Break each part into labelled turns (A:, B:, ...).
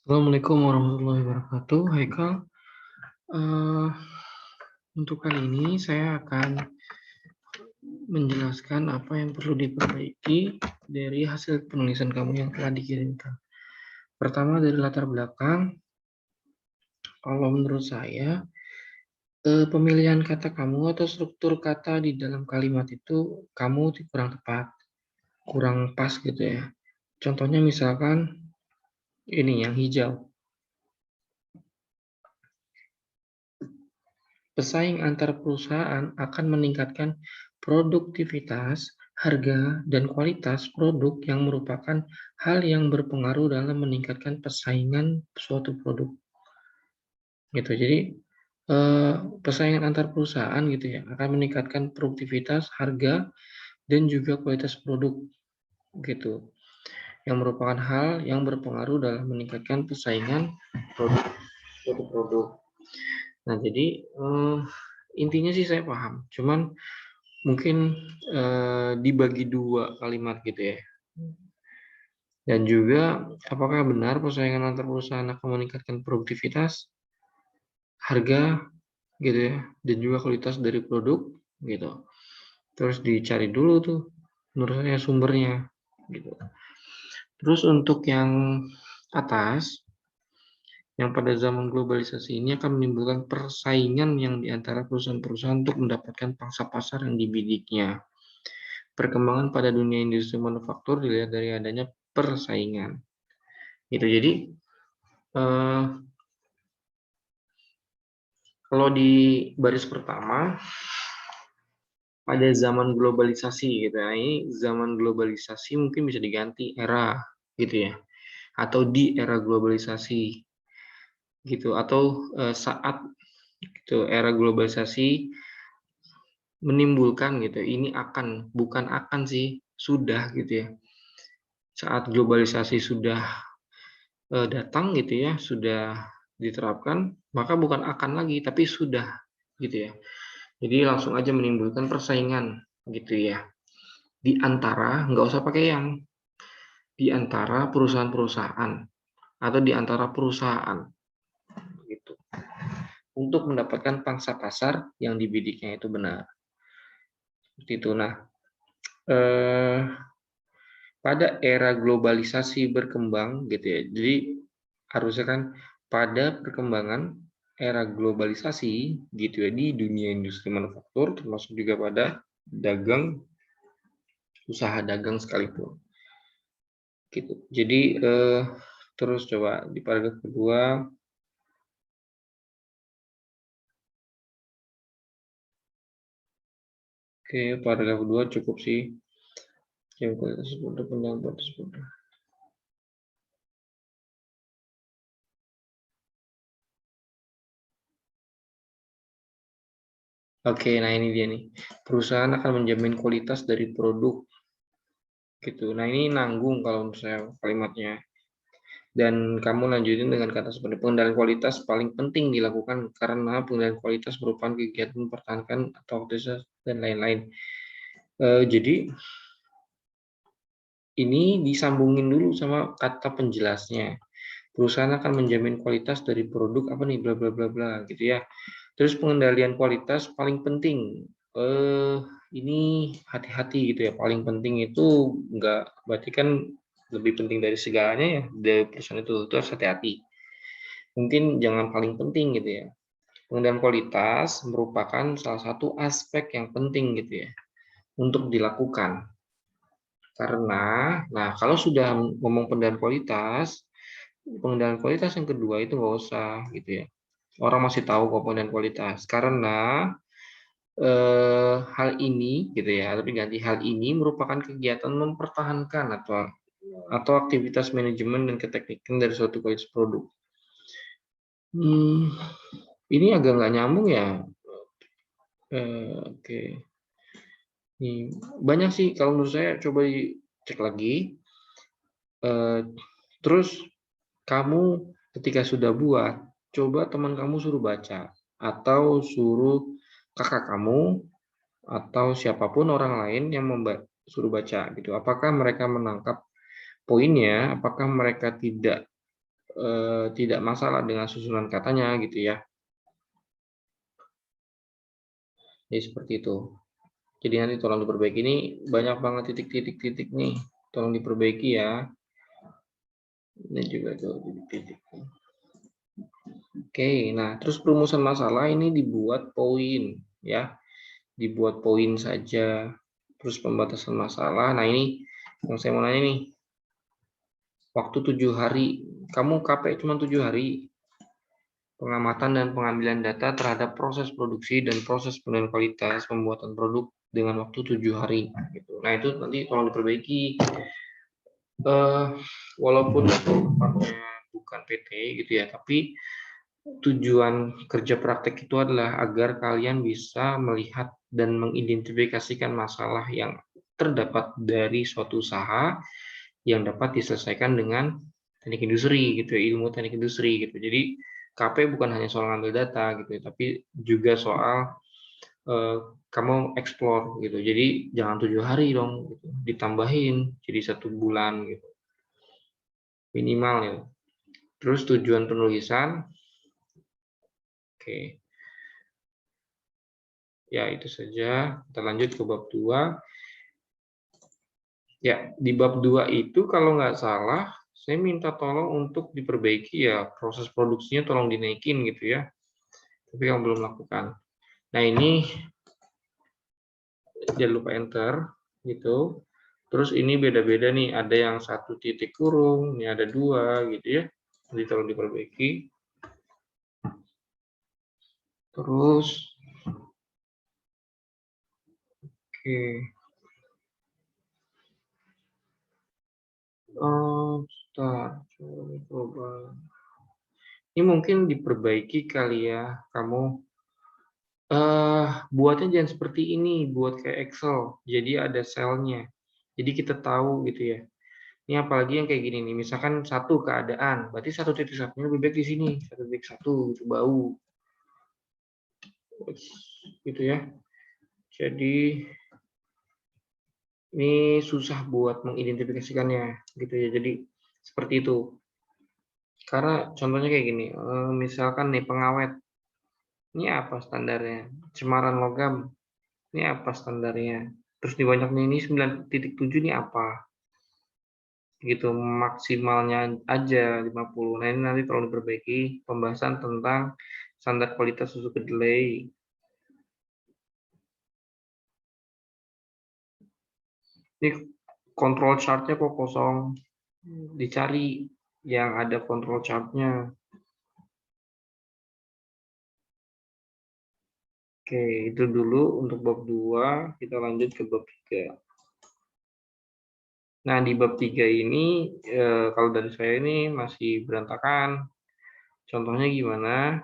A: Assalamualaikum warahmatullahi wabarakatuh. Hai Kal. Eh, untuk kali ini saya akan menjelaskan apa yang perlu diperbaiki dari hasil penulisan kamu yang telah dikirimkan. Pertama dari latar belakang, kalau menurut saya pemilihan kata kamu atau struktur kata di dalam kalimat itu kamu kurang tepat, kurang pas gitu ya. Contohnya misalkan ini yang hijau. Pesaing antar perusahaan akan meningkatkan produktivitas, harga, dan kualitas produk yang merupakan hal yang berpengaruh dalam meningkatkan persaingan suatu produk. Gitu. Jadi persaingan antar perusahaan gitu ya akan meningkatkan produktivitas, harga, dan juga kualitas produk gitu. Yang merupakan hal yang berpengaruh dalam meningkatkan persaingan suatu produk. Nah, jadi intinya sih saya paham. Cuman mungkin dibagi dua kalimat gitu ya. Dan juga apakah benar persaingan antar perusahaan akan meningkatkan produktivitas, harga gitu ya, dan juga kualitas dari produk gitu. Terus dicari dulu tuh menurut saya sumbernya gitu. Terus untuk yang atas, yang pada zaman globalisasi ini akan menimbulkan persaingan yang diantara perusahaan-perusahaan untuk mendapatkan pangsa pasar yang dibidiknya. Perkembangan pada dunia industri manufaktur dilihat dari adanya persaingan. Gitu. Jadi kalau di baris pertama pada zaman globalisasi gitu ya. Ini zaman globalisasi mungkin bisa diganti era gitu ya. Atau di era globalisasi gitu atau saat gitu era globalisasi menimbulkan gitu. Ini akan bukan akan sih, sudah gitu ya. Saat globalisasi sudah datang gitu ya, sudah diterapkan, maka bukan akan lagi tapi sudah gitu ya. Jadi langsung aja menimbulkan persaingan gitu ya. Di antara, nggak usah pakai yang, di antara perusahaan-perusahaan atau di antara perusahaan gitu. Untuk mendapatkan pangsa pasar yang dibidiknya itu benar. Seperti itu. Nah, pada era globalisasi berkembang gitu ya. Jadi harusnya kan pada perkembangan era globalisasi gitu ya di dunia industri manufaktur termasuk juga pada dagang usaha dagang sekalipun gitu. Jadi terus coba di paragraf kedua. Oke, paragraf kedua cukup sih. Yang kualitas produk pendapat tersebut. Oke, nah ini dia nih. Perusahaan akan menjamin kualitas dari produk gitu. Nah, ini nanggung kalau misalnya kalimatnya. Dan kamu lanjutin dengan kata seperti pengendalian kualitas paling penting dilakukan karena pengendalian kualitas merupakan kegiatan mempertahankan atau aktivitas dan lain-lain. Jadi ini disambungin dulu sama kata penjelasnya. Perusahaan akan menjamin kualitas dari produk apa nih bla bla bla bla gitu ya. Terus pengendalian kualitas paling penting. Ini hati-hati gitu ya. Paling penting itu enggak berarti kan lebih penting dari segalanya ya. Dari perusahaan itu harus hati-hati. Mungkin jangan paling penting gitu ya. Pengendalian kualitas merupakan salah satu aspek yang penting gitu ya untuk dilakukan. Karena, nah kalau sudah ngomong pengendalian kualitas yang kedua itu nggak usah gitu ya. Orang masih tahu kok pengendalian kualitas. Karena hal ini gitu ya, tapi ganti hal ini merupakan kegiatan mempertahankan atau aktivitas manajemen dan keteknikan dari suatu kualitas produk. Ini agak nggak nyambung ya. Oke. Nih, banyak sih kalau menurut saya coba dicek lagi. Terus kamu ketika sudah buat, coba teman kamu suruh baca atau suruh kakak kamu atau siapapun orang lain yang suruh baca gitu. Apakah mereka menangkap poinnya? Apakah mereka tidak tidak masalah dengan susunan katanya gitu ya. Jadi seperti itu. Jadi nanti tolong diperbaiki, ini banyak banget titik-titik nih, tolong diperbaiki ya. Ini juga tuh titik-titik. Oke, nah terus perumusan masalah ini dibuat poin ya, dibuat poin saja. Terus pembatasan masalah. Nah ini yang saya mau nanya nih, waktu 7 hari, kamu KP cuma 7 hari. Pengamatan dan pengambilan data terhadap proses produksi dan proses penilaian kualitas pembuatan produk dengan waktu 7 hari. Gitu. Nah itu nanti tolong diperbaiki. Walaupun itu bukan PT gitu ya, tapi tujuan kerja praktek itu adalah agar kalian bisa melihat dan mengidentifikasikan masalah yang terdapat dari suatu usaha yang dapat diselesaikan dengan teknik industri gitu ya, ilmu teknik industri gitu. Jadi KP bukan hanya soal ngambil data gitu ya, tapi juga soal kamu explore gitu. Jadi jangan 7 hari dong, gitu. Ditambahin jadi 1 bulan gitu minimal ya. Terus tujuan penulisan, oke. Ya itu saja. Kita lanjut ke bab 2. Ya di bab 2 itu kalau nggak salah saya minta tolong untuk diperbaiki ya, proses produksinya tolong dinaikin gitu ya. Tapi yang belum lakukan. Nah ini jangan lupa enter gitu. Terus ini beda-beda nih, ada yang 1 titik kurung, ini ada 2 gitu ya. Jadi tolong diperbaiki. Terus oke. Oh, start. Coba. Ini mungkin diperbaiki kali ya, kamu buatnya jangan seperti ini, buat kayak Excel. Jadi ada selnya. Jadi kita tahu gitu ya. Ini apalagi yang kayak gini nih, misalkan satu keadaan, berarti 1.1-nya lebih baik di sini, 1.1 gitu, bau. Gitu ya. Jadi ini susah buat mengidentifikasikannya gitu ya. Jadi seperti itu. Karena contohnya kayak gini, misalkan nih pengawet, ini apa standarnya? Cemaran logam, ini apa standarnya? Terus di banyaknya ini 9.7 ini apa? Gitu, maksimalnya aja 50. Nah ini nanti tolong diperbaiki pembahasan tentang standar kualitas susu kedelai. Ini kontrol chart-nya kok kosong, dicari yang ada kontrol chart-nya. Oke, itu dulu untuk bab 2, kita lanjut ke bab 3. Nah, di bab 3 ini, kalau dari saya ini masih berantakan. Contohnya gimana?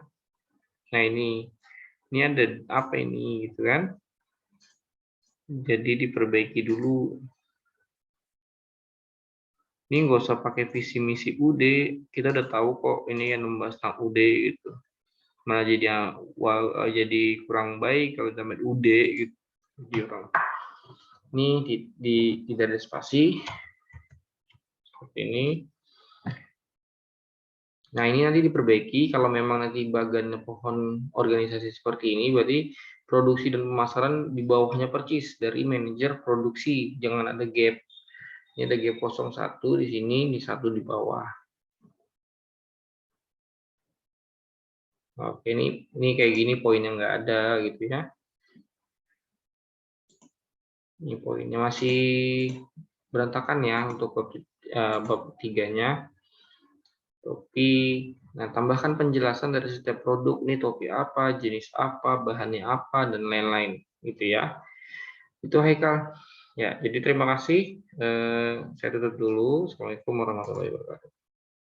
A: Nah, ini ada apa ini, gitu kan? Jadi diperbaiki dulu. Ini nggak usah pakai visi misi UD, kita udah tahu kok ini yang membahas tentang UD gitu. Malah jadi kurang baik kalau dapat UD gitu. Jadi orang. Ini tidak ada spasi seperti ini. Nah ini nanti diperbaiki kalau memang nanti bagian pohon organisasi seperti ini, berarti produksi dan pemasaran di bawahnya percis dari manajer produksi, jangan ada gap. Ini ada gap 01 di sini, di 1 di bawah. Oke, ini kayak gini poinnya nggak ada gitu ya. Ini poinnya masih berantakan ya untuk bab 3-nya. Topi, nah tambahkan penjelasan dari setiap produk, ini topi apa, jenis apa, bahannya apa, dan lain-lain gitu ya. Itu Haikal. Ya, jadi terima kasih. Saya tutup dulu. Assalamualaikum warahmatullahi wabarakatuh.